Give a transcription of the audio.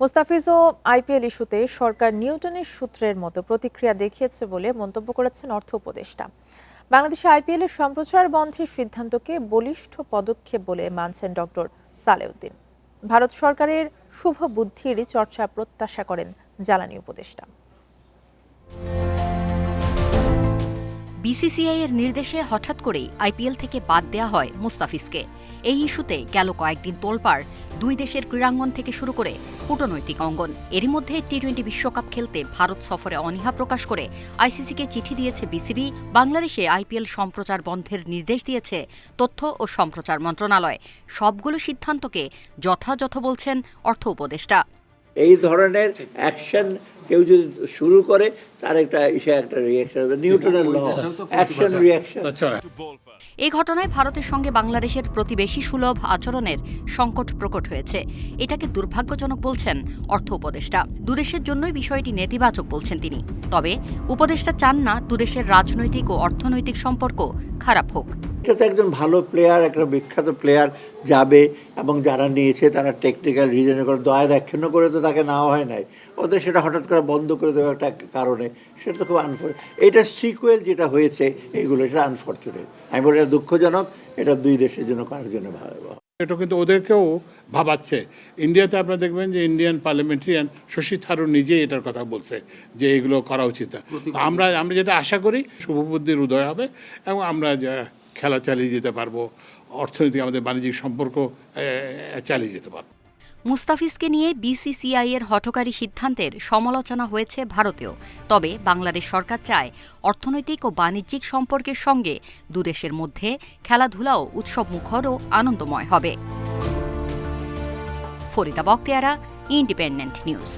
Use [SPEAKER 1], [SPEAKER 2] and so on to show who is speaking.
[SPEAKER 1] মুস্তাফিজও IPL ইস্যুতে সরকার নিউটনের সূত্রের মতো প্রতিক্রিয়া দেখিয়েছে বলে মন্তব্য করেছেন অর্থ উপদেষ্টা। বাংলাদেশে আইপিএল এর সম্প্রচার বন্ধের সিদ্ধান্তকে বলিষ্ঠ পদক্ষেপ বলে মানছেন ডক্টর সালেউদ্দিন। ভারত সরকারের শুভ বুদ্ধির চর্চা প্রত্যাশা করেন জ্বালানি উপদেষ্টা।
[SPEAKER 2] বিসিসিআই এর নির্দেশে হঠাৎ করেই আইপিএল থেকে বাদ দেয়া হয় মুস্তাফিজকে। এই ইস্যুতে গেল কয়েকদিন তোলপাড় দুই দেশের ক্রীড়াঙ্গন থেকে শুরু করে কূটনৈতিক অঙ্গন। এরই মধ্যে টি-20 বিশ্বকাপ খেলতে ভারত সফরে অনীহা প্রকাশ করে আইসিসিকে চিঠি দিয়েছে বিসিবি। বাংলাদেশে আইপিএল সম্প্রচার বন্ধের নির্দেশ দিয়েছে তথ্য ও সম্প্রচার মন্ত্রণালয়। সবগুলো সিদ্ধান্তকে যথাযথ বলছেন অর্থ উপদেষ্টা।
[SPEAKER 3] এই ধরনের অ্যাকশন কেউ যদি শুরু করে তার একটা রিঅ্যাকশন হবে, নিউটনের ল, অ্যাকশন রিঅ্যাকশন।
[SPEAKER 2] এই ঘটনায় ভারতের সঙ্গে বাংলাদেশের প্রতিবেশী সুলভ আচরণের সংকট প্রকট হয়েছে। এটাকে দুর্ভাগ্যজনক বলছেন অর্থ উপদেষ্টা। দুদেশের জন্যই বিষয়টি নেতিবাচক বলছেন তিনি। তবে উপদেষ্টা চান না দুদেশের রাজনৈতিক ও অর্থনৈতিক সম্পর্ক খারাপ হোক।
[SPEAKER 3] এটা তো একজন ভালো প্লেয়ার, একটা বিখ্যাত প্লেয়ার যাবে এবং যারা নিয়েছে তারা টেকনিক্যাল রিজনে করে দয়া দাক্ষিণ্য করে তো তাকে নেওয়া হয় নাই। ওদের সেটা হঠাৎ করে বন্ধ করে দেওয়ার একটা কারণে সেটা তো খুব এটা সিকুয়েল যেটা হয়েছে এইগুলো সেটা আনফর্চুনেট। আমি বলি এটা দুঃখজনক, এটা দুই দেশের জন্য কারোর জন্য ভয়াবহ।
[SPEAKER 4] এটা কিন্তু ওদেরকেও ভাবাচ্ছে। ইন্ডিয়াতে আপনারা দেখবেন যে ইন্ডিয়ান পার্লামেন্টারিয়ান শশী থারুর নিজেই এটার কথা বলছে যে এগুলো করা উচিত। আমরা যেটা আশা করি শুভবুদ্ধির উদয় হবে এবং আমরা খেলা চালিয়ে যেতে পারবো, অর্থনৈতিক আমাদের বাণিজ্যিক সম্পর্ক চালিয়ে যেতে পারবো।
[SPEAKER 2] মুস্তাফিজকে নিয়ে বিসিসিআই এর হঠকারী সিদ্ধান্তের সমালোচনা হয়েছে ভারতেও। তবে বাংলাদেশ সরকার চায় অর্থনৈতিক ও বাণিজ্যিক সম্পর্কের সঙ্গে দুদেশের মধ্যে খেলাধুলাও উৎসবমুখর ও আনন্দময় হবে। Farida Bakhtiara, Independent news.